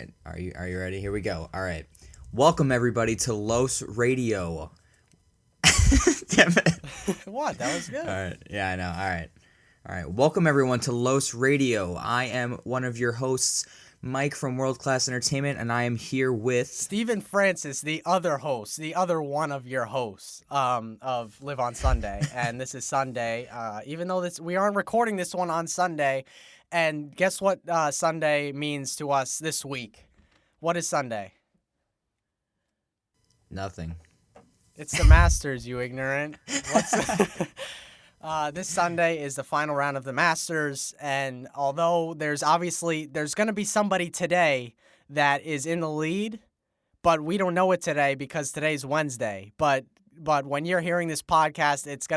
right. Are you ready? Here we go. All right. Welcome everybody to Los Radio. Damn it. What? That was good. All right. Yeah, I know. All right. Welcome everyone to Los Radio. I am one of your hosts, Mike from World Class Entertainment, and I am here with Stephen Francis, the other host, the other one of your hosts of Live on Sunday. And this is Sunday, even though we aren't recording this one on Sunday. And guess what Sunday means to us this week? What is Sunday? nothing. It's the Masters, you ignorant. This Sunday is the final round of the Masters, and although there's going to be somebody today that is in the lead, but we don't know it today because today's Wednesday. But when you're hearing this podcast, there's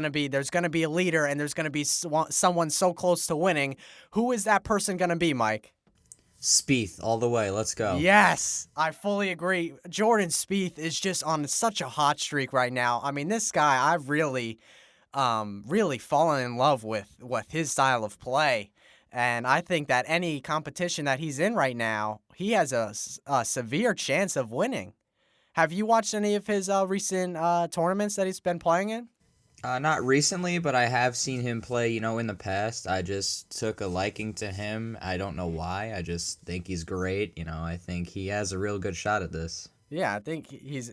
going to be a leader, and there's going to be someone so close to winning. Who is that person going to be, Mike? Spieth all the way. Let's go. Yes, I fully agree. Jordan Spieth is just on such a hot streak right now. I mean, this guy, I've really fallen in love with his style of play. And I think that any competition that he's in right now, he has a severe chance of winning. Have you watched any of his recent tournaments that he's been playing in? Not recently, but I have seen him play, in the past. I just took a liking to him. I don't know why. I just think he's great. I think he has a real good shot at this. Yeah, I think he's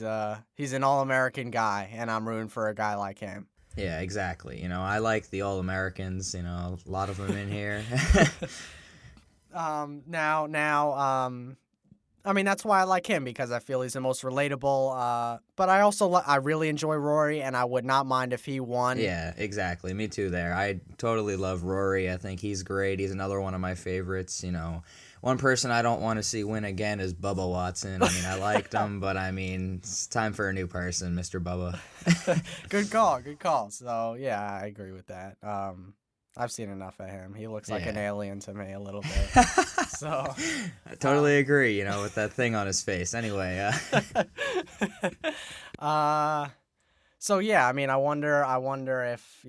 an All-American guy, and I'm rooting for a guy like him. Yeah, exactly. I like the All-Americans, a lot of them in here. That's why I like him, because I feel he's the most relatable. But I really enjoy Rory, and I would not mind if he won. Yeah, exactly. Me too there. I totally love Rory. I think he's great. He's another one of my favorites, One person I don't want to see win again is Bubba Watson. I liked him, but it's time for a new person, Mr. Bubba. Good call. So, yeah, I agree with that. I've seen enough of him. He looks like an alien to me a little bit. So I totally agree, with that thing on his face. Anyway, So yeah, I wonder if,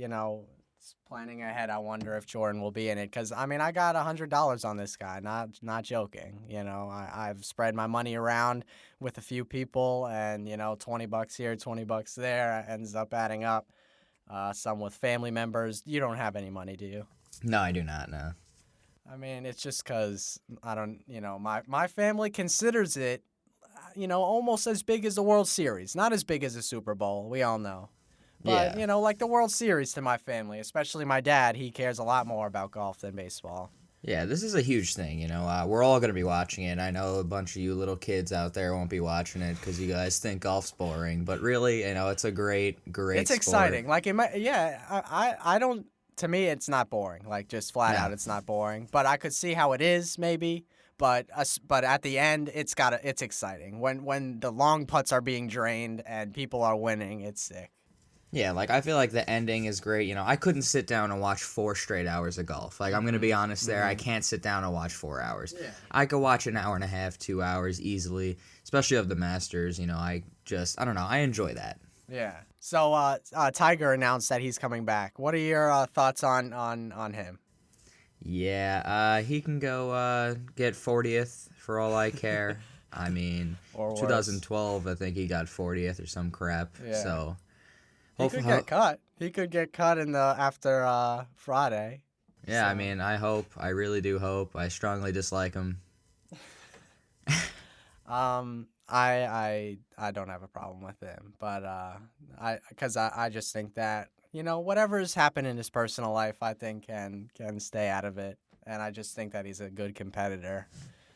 planning ahead, I wonder if Jordan will be in it, because I got $100 on this guy, not joking. I've spread my money around with a few people, and $20 here, $20 there ends up adding up. Some with family members. You don't have any money, do you? No, I do not. No. It's just because I don't. My family considers it, almost as big as the World Series. Not as big as the Super Bowl. We all know. But, yeah. Like the World Series to my family, especially my dad, he cares a lot more about golf than baseball. Yeah, this is a huge thing, We're all going to be watching it. I know a bunch of you little kids out there won't be watching it because you guys think golf's boring. But really, it's a great It's sport. exciting. I don't... To me, it's not boring. Just flat out, it's not boring. But I could see how it is, maybe. But at the end, it's exciting. When the long putts are being drained and people are winning, it's sick. Yeah, I feel like the ending is great. I couldn't sit down and watch 4 straight hours of golf. I'm going to be honest there. I can't sit down and watch 4 hours. Yeah. I could watch an hour and a half, 2 hours easily, especially of the Masters. I don't know. I enjoy that. Yeah. So Tiger announced that he's coming back. What are your thoughts on him? Yeah, he can go get 40th for all I care. Or 2012, I think he got 40th or some crap. Yeah. So he could get cut. He could get cut after Friday. Yeah, so. I hope. I really do hope. I strongly dislike him. I don't have a problem with him, but I just think that whatever's happened in his personal life, I think can stay out of it, and I just think that he's a good competitor.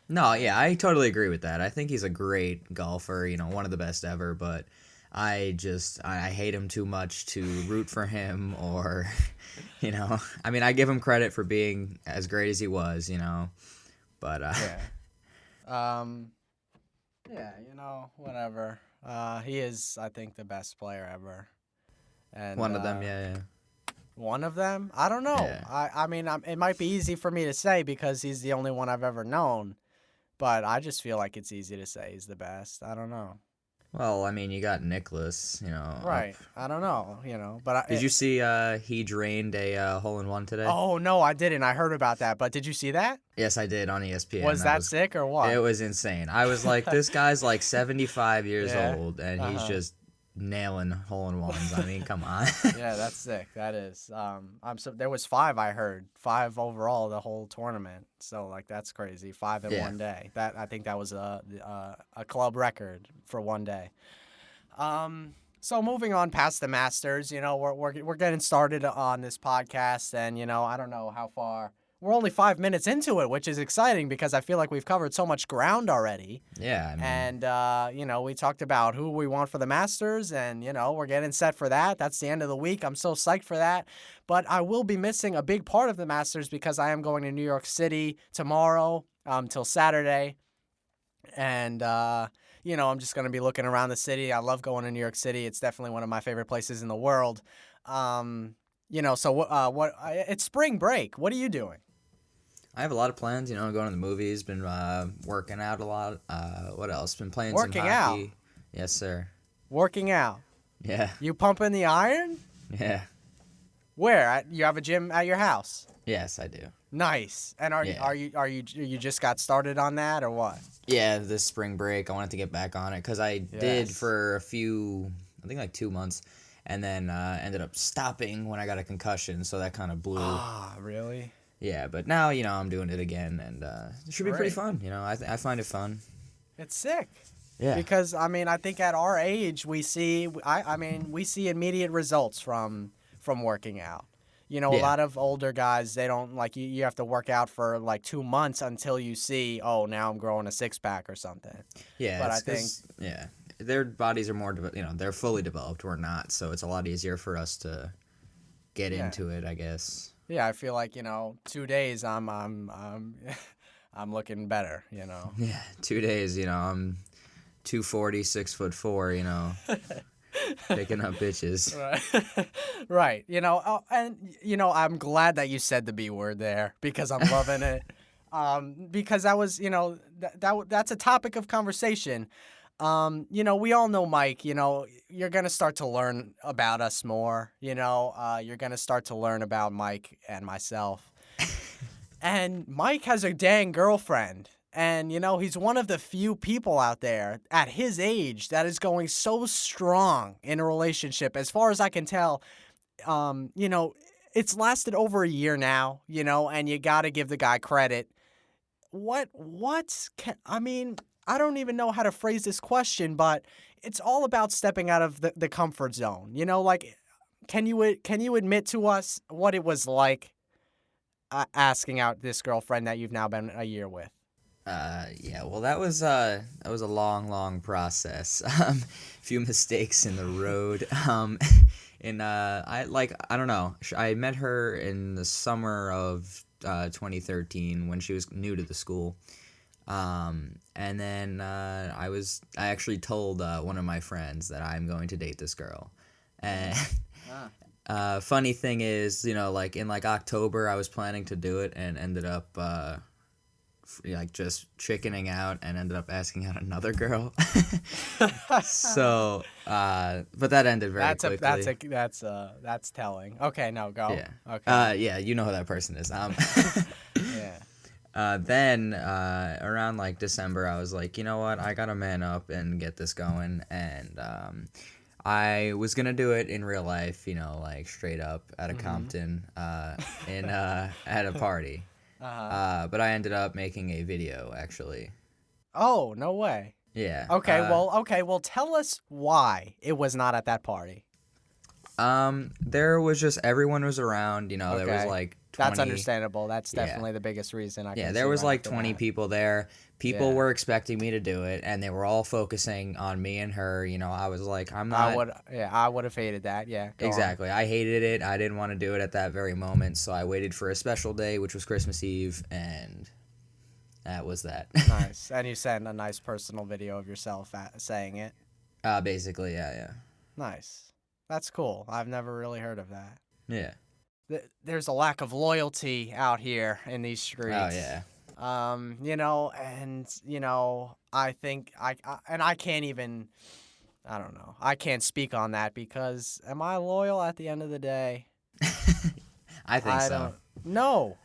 No, yeah, I totally agree with that. I think he's a great golfer, one of the best ever, but I hate him too much to root for him or, I give him credit for being as great as he was, but yeah. Whatever. He is, I think, the best player ever. And one of them, yeah. One of them? I don't know. Yeah. It might be easy for me to say because he's the only one I've ever known, but I just feel like it's easy to say he's the best. I don't know. Well, I mean, you got Nicholas, up. Right. I don't know, but Did you see he drained a hole in one today? oh no, I didn't. I heard about that, but did you see that? Yes, I did on ESPN. Was that sick or It what? was insane. I was like, this guy's like 75 years Yeah. old and he's Uh-huh. just nailing hole in ones. I mean, come on. Yeah, that's sick. That is. There was five. I heard five overall the whole tournament. So like that's crazy. Five in Yeah. one day. I think that was a club record for one day. So moving on past the Masters, we're getting started on this podcast, and I don't know how far. We're only 5 minutes into it, which is exciting because I feel like we've covered so much ground already. Yeah, I mean, And we talked about who we want for the Masters, and we're getting set for that. That's the end of the week. I'm so psyched for that. But I will be missing a big part of the Masters because I am going to New York City tomorrow till Saturday. And I'm just going to be looking around the city. I love going to New York City. It's definitely one of my favorite places in the world. It's spring break. What are you doing? I have a lot of plans, going to the movies, been working out a lot. What else? Been playing Working some out? hockey. Yes, sir. Working out. Yeah. You pumping the iron? Yeah. Where? You have a gym at your house? Yes, I do. Nice. And are you just got started on that or what? Yeah, this spring break, I wanted to get back on it because I did Yes. for I think like 2 months, and then ended up stopping when I got a concussion, so that kind of blew. Ah, really? Yeah, but now, I'm doing it again, and it should be pretty Great. fun. I find it fun. It's sick. Yeah. Because I think at our age we see we see immediate results from working out. A Yeah. lot of older guys, they don't like you have to work out for like 2 months until you see, oh, now I'm growing a six pack or something. Yeah, But it's I think 'cause, their bodies are more, they're fully developed. We're not, so it's a lot easier for us to get Yeah. into it, I guess. Yeah, I feel like, 2 days I'm I'm looking better, Yeah, 2 days, I'm 240, 6'4", picking up bitches. Right. Right. I'm glad that you said the B word there because I'm loving it. Because that was, that's a topic of conversation. We all know Mike, you're going to start to learn about us more, you're going to start to learn about Mike and myself. And Mike has a dang girlfriend. And, he's one of the few people out there at his age that is going so strong in a relationship. As far as I can tell, it's lasted over a year now, and you got to give the guy credit. I don't even know how to phrase this question, but it's all about stepping out of the comfort zone. Can you admit to us what it was like asking out this girlfriend that you've now been a year with? Yeah, well, that was a long process. Few mistakes in the road. I don't know. I met her in the summer of 2013 when she was new to the school. And then I actually told one of my friends that I'm going to date this girl. And funny thing is, in October I was planning to do it and ended up just chickening out and ended up asking out another girl. So, but that ended very quickly. That's telling. Okay, no, go. Yeah. Okay. Yeah, you know who that person is. Yeah. Then around December, I was like, you know what? I gotta man up and get this going, and I was gonna do it in real life, straight up at a Compton, at a party. But I ended up making a video actually. Oh, no way. Yeah. Okay, well, tell us why it was not at that party. There was just everyone was around. There was Okay. 20. That's understandable. That's definitely the biggest reason I can Yeah, see there was right after 20 that. people there. People Yeah. were expecting me to do it, and they were all focusing on me and her. I was like, I'm not. I would have hated that. Yeah. Go on. Exactly. I hated it. I didn't want to do it at that very moment, so I waited for a special day, which was Christmas Eve, and that was that. Nice. And you sent a nice personal video of yourself saying it. Basically, yeah. Nice. That's cool. I've never really heard of that. Yeah. There's a lack of loyalty out here in these streets. Oh, yeah. I think I can't even I don't know. I can't speak on that because am I loyal at the end of the day? I think I so. don't know.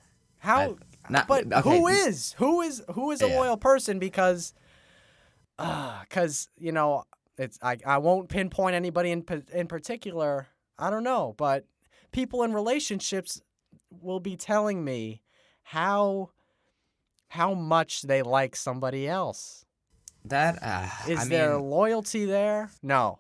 I How not but okay. who is a Yeah. loyal person because you know, it's I won't pinpoint anybody in particular. I don't know, but people in relationships will be telling me how much they like somebody else. That I Is there mean, loyalty there? No.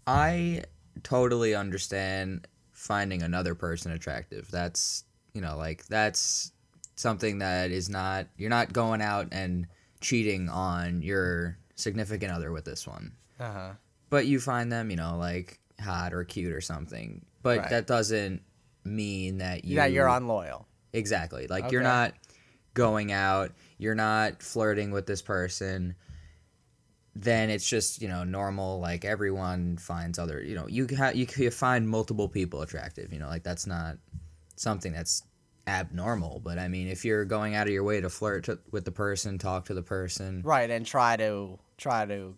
I totally understand finding another person attractive. That's, like that's something that is not, you're not going out and cheating on your significant other with this one. Uh-huh. But you find them, like hot or cute or something. But Right. that doesn't mean that That you're you unloyal. exactly. Like you're Okay. not going out, you're not flirting with this person, then it's just normal. Like everyone finds other, you can find multiple people attractive. Like that's not something that's abnormal. But I mean, if you're going out of your way to with the person, talk to the person, Right, and try to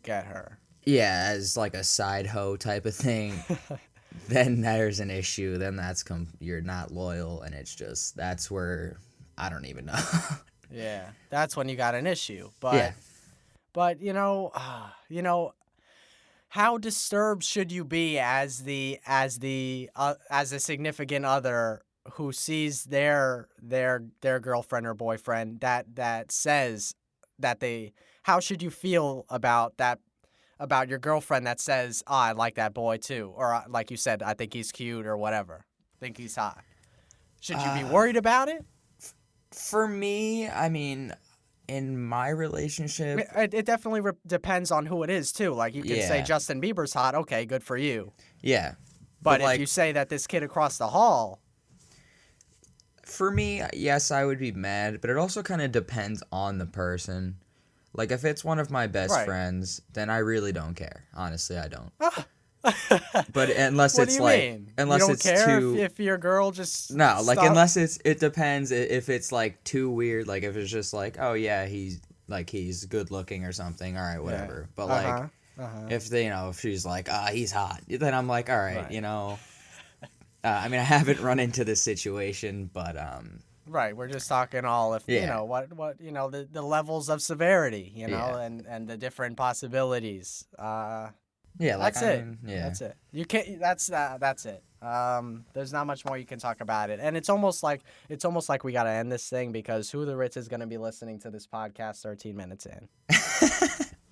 get her. yeah, as like a side hoe type of thing, then there's an issue. Then you're not loyal, and it's just that's where I don't even know. Yeah, that's when you got an issue. Yeah. But how disturbed should you be as a significant other who sees their girlfriend or boyfriend that says that they how should you feel about that about your girlfriend that says, "Oh, I like that boy too," or like you said, "I think he's cute" or whatever. Think he's hot. Should you be Uh, worried about it? for me, I mean, in my I mean, relationship, it definitely depends on who it is too. Like you can say yeah, Justin Bieber's hot, okay, good for you. yeah. But But if you like say that this kid across the hall, for me, yes, I would be mad, but it also kind of depends on the person. Like if it's one of my best right? friends, then I really don't care. Honestly, I don't. Ah. But unless What do it's you like mean? You unless don't it's care if too your girl just no, like stop? unless it depends if it's like too weird, like if it's just like, oh yeah, he's good looking or something, all right, Yeah. whatever. But Uh like huh. Uh huh. if they, if she's like, he's hot, then I'm like, all right, Right. I mean, I haven't run into this situation, but Right. We're just talking all if yeah, what the levels of severity, yeah, and the different possibilities. yeah. Like That's I it. mean, yeah, That's it. You can't. That's it. There's not much more you can talk about it, and it's almost like we gotta end this thing because who the Ritz is gonna be listening to this podcast 13 minutes in?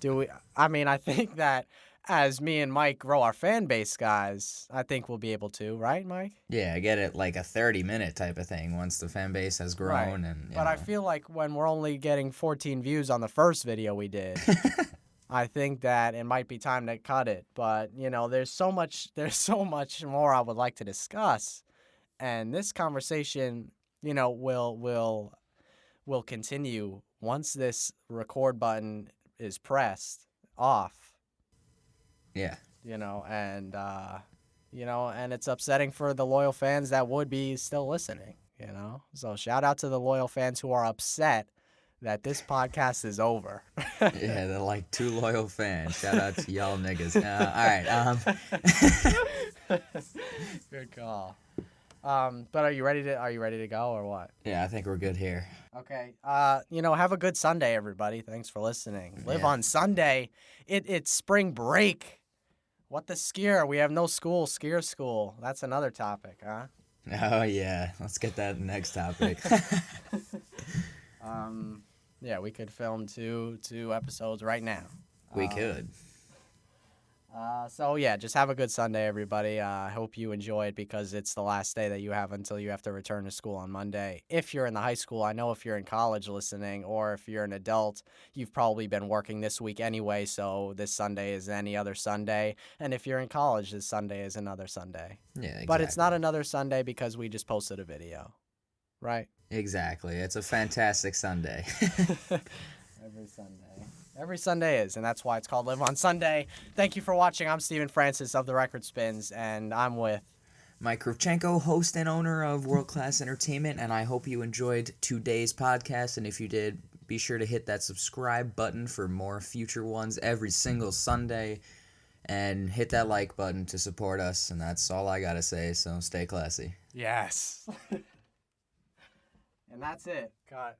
Do we? I mean, I think that as me and Mike grow our fan base, guys, I think we'll be able to, right, Mike? yeah. I get it, like a 30-minute type of thing once the fan base has Right. grown, and But I feel like when we're only getting 14 views on the first video we did, I think that it might be time to cut it. But there's so much more I would like to discuss, and this conversation, will continue once this record button is pressed off. yeah, And it's upsetting for the loyal fans that would be still listening. So shout out to the loyal fans who are upset that this podcast is over. yeah. They're like two loyal fans. Shout out to y'all niggas. All right, Good call. But are you ready to go or what? yeah. I think we're good here. Okay. Have a good Sunday, everybody. Thanks for listening. Live Yeah. on Sunday. It's spring break. What the skier? We have no school. Skier school. That's another topic, huh? Oh yeah, let's get that next topic. Yeah, we could film two episodes right now. We could. So yeah, just have a good Sunday, everybody. I hope you enjoy it because it's the last day that you have until you have to return to school on Monday. If you're in the high school, I know if you're in college listening, or if you're an adult, you've probably been working this week anyway. So this Sunday is any other Sunday, and if you're in college, this Sunday is another Sunday. Yeah, exactly. But it's not another Sunday because we just posted a video, right? Exactly. It's a fantastic Sunday. Every Sunday. Every Sunday is, and that's why it's called Live on Sunday. Thank you for watching. I'm Steven Francis of The Record Spins, and I'm with Mike Kravchenko, host and owner of World Class Entertainment, and I hope you enjoyed today's podcast. And if you did, be sure to hit that subscribe button for more future ones every single Sunday. and hit that like button to support us. And that's all I got to say. So stay classy. Yes. And that's it. Got